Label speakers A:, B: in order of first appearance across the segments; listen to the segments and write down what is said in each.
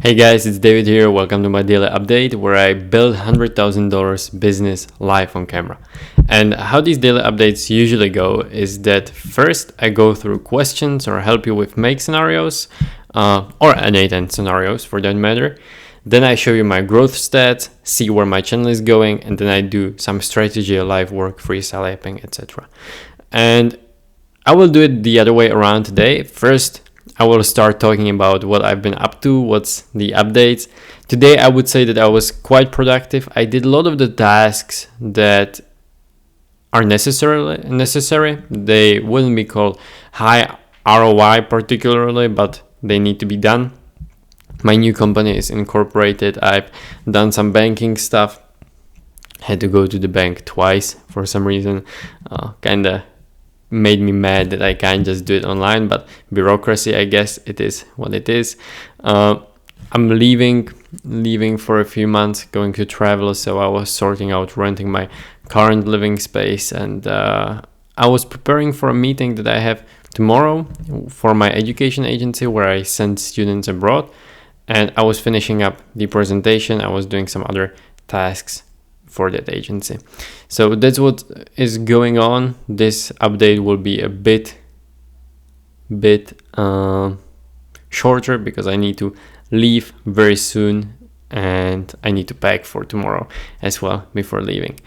A: Hey guys, it's David here. Welcome to my daily update where I build $100,000 business live on camera. And how these daily updates usually go is that first I go through questions or help you with make scenarios or N8N scenarios for that matter. Then I show you my growth stats, see where my channel is going, and then I do some strategy, live work, freestyle apping, etc. And I will do it the other way around today. First, I will start talking about what I've been up to, what's the updates. Today, I would say that I was quite productive. I did a lot of the tasks that are necessary. They wouldn't be called high ROI particularly, but they need to be done. My new company is incorporated. I've done some banking stuff. Had to go to the bank twice for some reason. Kinda made me mad that I can't just do it online, but bureaucracy, I guess it is what it is. I'm leaving for a few months, going to travel, so I was sorting out renting my current living space, and I was preparing for a meeting that I have tomorrow for my education agency where I send students abroad, and I was finishing up the presentation. I was doing some other tasks for that agency. So that's what is going on. This update will be a bit shorter because I need to leave very soon and I need to pack for tomorrow as well before leaving.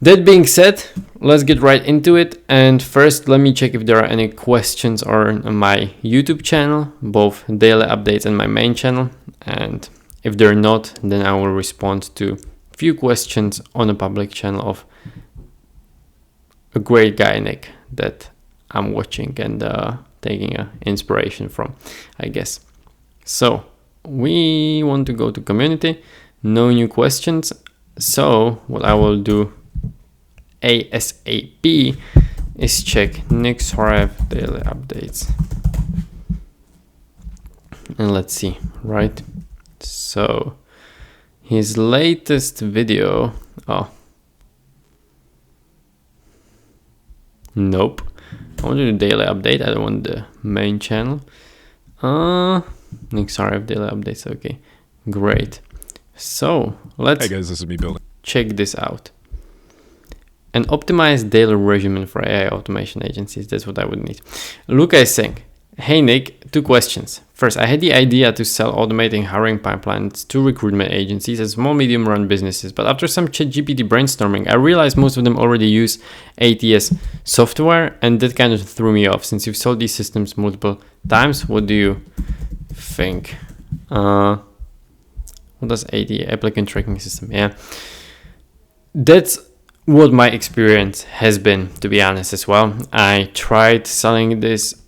A: That being said, let's get right into it. And first, let me check if there are any questions on my YouTube channel, both daily updates and my main channel. And if they're not, then I will respond to few questions on a public channel of a great guy, Nick, that I'm watching and taking inspiration from, I guess. So we want to go to community, no new questions. So what I will do ASAP is check Nick Sorayev daily updates. And let's see, right? So his latest video, nope. I want to do daily update. I don't want the main channel. Nick Sorayev daily updates. Okay, great. So let's
B: Hey guys, this is me building.
A: check this out. An optimized daily regimen for AI automation agencies. That's what I would need. Luca is saying, hey Nick, 2 questions. First, I had the idea to sell automating hiring pipelines to recruitment agencies and small medium run businesses, but after some ChatGPT brainstorming, I realized most of them already use ATS software, and that kind of threw me off. Since you've sold these systems multiple times, what do you think? What does ATS, applicant tracking system? Yeah, that's what my experience has been, to be honest, as well. I tried selling this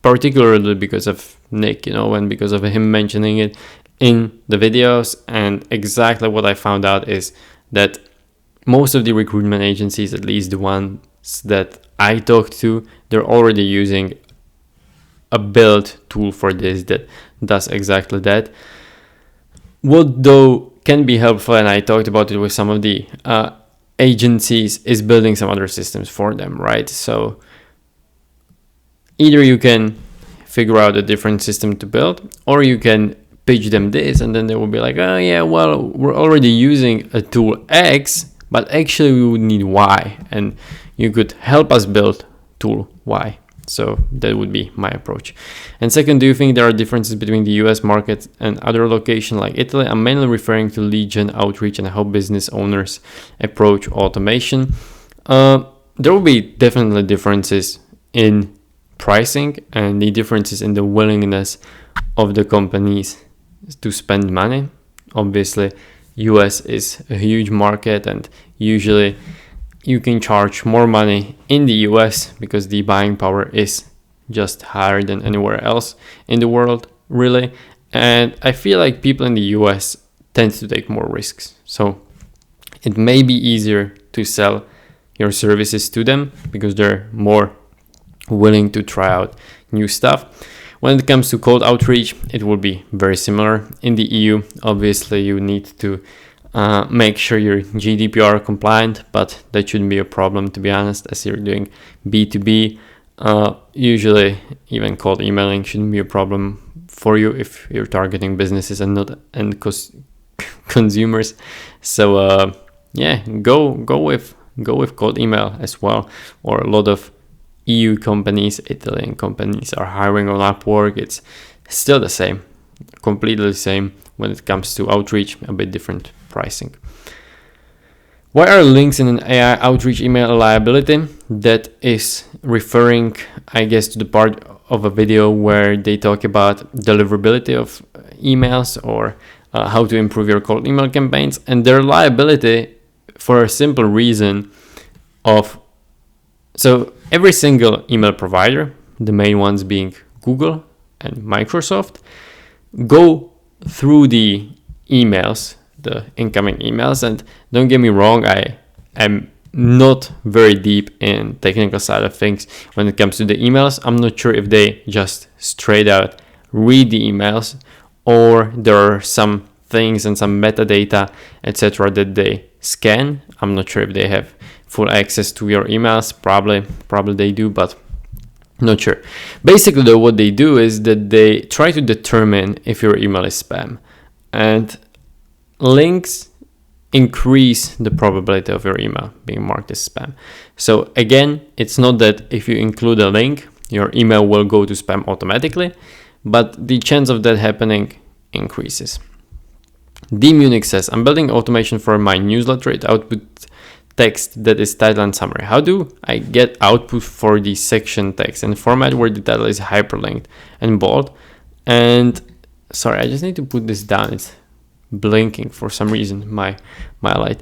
A: particularly because of Nick, and because of him mentioning it in the videos. And exactly what I found out is that most of the recruitment agencies, at least the ones that I talked to, they're already using a build tool for this that does exactly that. What though can be helpful, and I talked about it with some of the agencies, is building some other systems for them, right? So either you can figure out a different system to build, or you can pitch them this, and then they will be like, oh yeah, well, we're already using a tool X, but actually we would need Y, and you could help us build tool Y. So that would be my approach. And second, do you think there are differences between the US market and other locations like Italy? I'm mainly referring to lead gen outreach and how business owners approach automation. There will be definitely differences in pricing and the differences in the willingness of the companies to spend money. Obviously, US is a huge market, and usually you can charge more money in the US because the buying power is just higher than anywhere else in the world, really. And I feel like people in the US tend to take more risks. So it may be easier to sell your services to them because they're more willing to try out new stuff. When it comes to cold outreach, it will be very similar. In the EU, obviously, you need to make sure you're GDPR compliant, but that shouldn't be a problem, to be honest, as you're doing B2B. Usually, even cold emailing shouldn't be a problem for you if you're targeting businesses and not consumers. So yeah, go with cold email as well. Or a lot of EU companies, Italian companies are hiring on Upwork. It's still the same, completely the same when it comes to outreach, a bit different pricing. Why are links in an AI outreach email a liability? That is referring, I guess, to the part of a video where they talk about deliverability of emails or how to improve your cold email campaigns, and their liability for a simple reason of, so every single email provider, the main ones being Google and Microsoft, go through the emails, the incoming emails. And don't get me wrong, I am not very deep in technical side of things when it comes to the emails. I'm not sure if they just straight out read the emails, or there are some things and some metadata, etc., that they scan. I'm not sure if they have full access to your emails. Probably they do, but not sure. Basically, though, what they do is that they try to determine if your email is spam, and links increase the probability of your email being marked as spam. So again, it's not that if you include a link, your email will go to spam automatically, but the chance of that happening increases. D Munich says, I'm building automation for my newsletter. It output text that is title and summary. How do I get output for the section text in format where the title is hyperlinked and bold? And sorry, I just need to put this down. It's blinking for some reason, my light.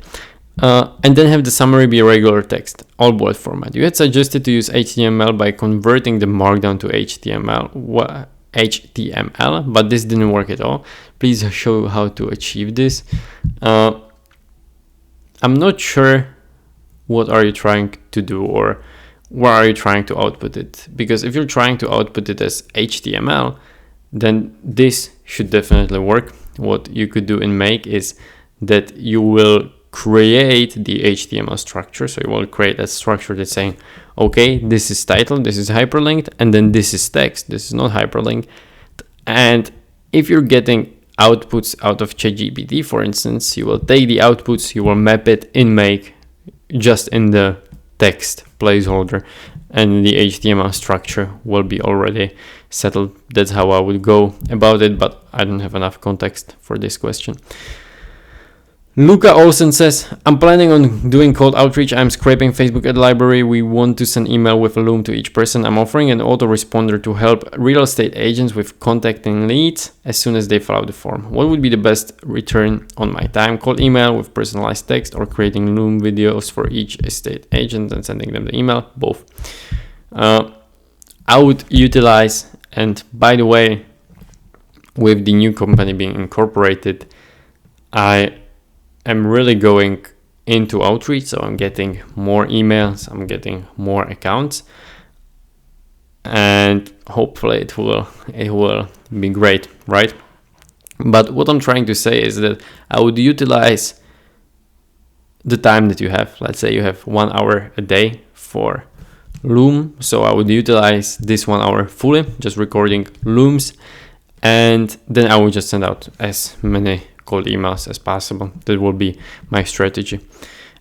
A: And then have the summary be a regular text, all bold format. You had suggested to use HTML by converting the markdown to HTML, but this didn't work at all. Please show how to achieve this. I'm not sure what are you trying to do, or where are you trying to output it, because if you're trying to output it as HTML, then this should definitely work. What you could do in Make is that you will create the HTML structure. So you will create a structure that's saying, okay, this is title, this is hyperlinked, and then this is text, this is not hyperlinked. And if you're getting outputs out of ChatGPT, for instance, you will take the outputs, you will map it in Make just in the text placeholder, and the HTML structure will be already settled. That's how I would go about it, but I don't have enough context for this question. Luca Olsen says, I'm planning on doing cold outreach. I'm scraping Facebook ad library. We want to send email with a Loom to each person. I'm offering an autoresponder to help real estate agents with contacting leads as soon as they fill out the form. What would be the best return on my time? Cold email with personalized text, or creating Loom videos for each estate agent and sending them the email? Both. I would utilize, and by the way, with the new company being incorporated, I am really going into outreach, so I'm getting more emails, I'm getting more accounts, and hopefully it will be great, right? But what I'm trying to say is that I would utilize the time that you have. Let's say you have 1 hour a day for Loom, so I would utilize this 1 hour fully just recording Looms, and then I would just send out as many cold emails as possible. That will be my strategy.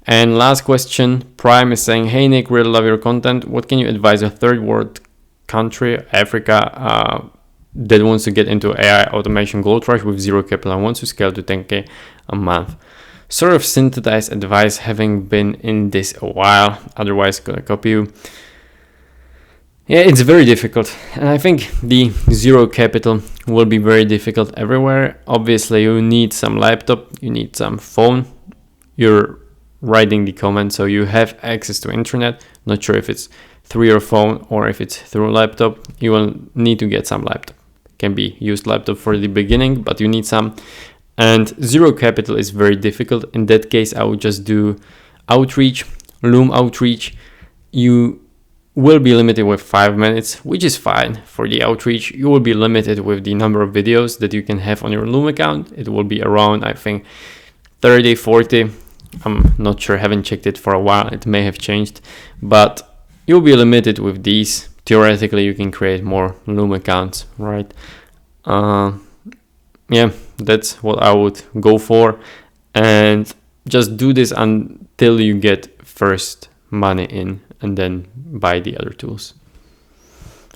A: And last question, Prime is saying, hey Nick, really love your content. What can you advise a third world country, Africa, that wants to get into AI automation gold rush with zero capital and wants to scale to 10K a month? Sort of synthesized advice, having been in this a while, otherwise gonna copy you. Yeah, it's very difficult, and I think the zero capital will be very difficult everywhere. Obviously, you need some laptop, you need some phone. You're writing the comment, so you have access to internet. Not sure if it's through your phone or if it's through laptop. You will need to get some laptop. Can be used laptop for the beginning, but you need some. And zero capital is very difficult. In that case, I would just do outreach, Loom outreach. You will be limited with 5 minutes, which is fine for the outreach. You will be limited with the number of videos that you can have on your Loom account. It will be around, I think, 30, 40. I'm not sure, haven't checked it for a while. It may have changed, but you'll be limited with these. Theoretically, you can create more Loom accounts, right? Yeah, that's what I would go for, and just do this until you get first money in, and then buy the other tools.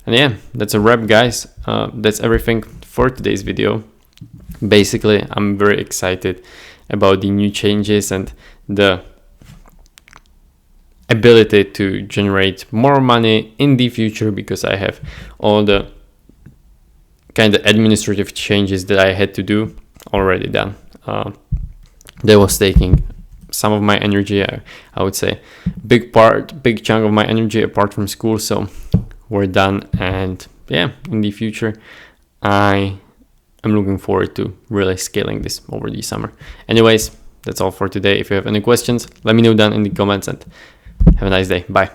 A: And yeah, that's a wrap, guys. That's everything for today's video. Basically, I'm very excited about the new changes and the ability to generate more money in the future, because I have all the kind of administrative changes that I had to do already done. That was taking some of my energy, I would say big chunk of my energy apart from school. So we're done, and yeah, in the future I am looking forward to really scaling this over the summer. Anyways, that's all for today. If you have any questions, let me know down in the comments, and have a nice day. Bye.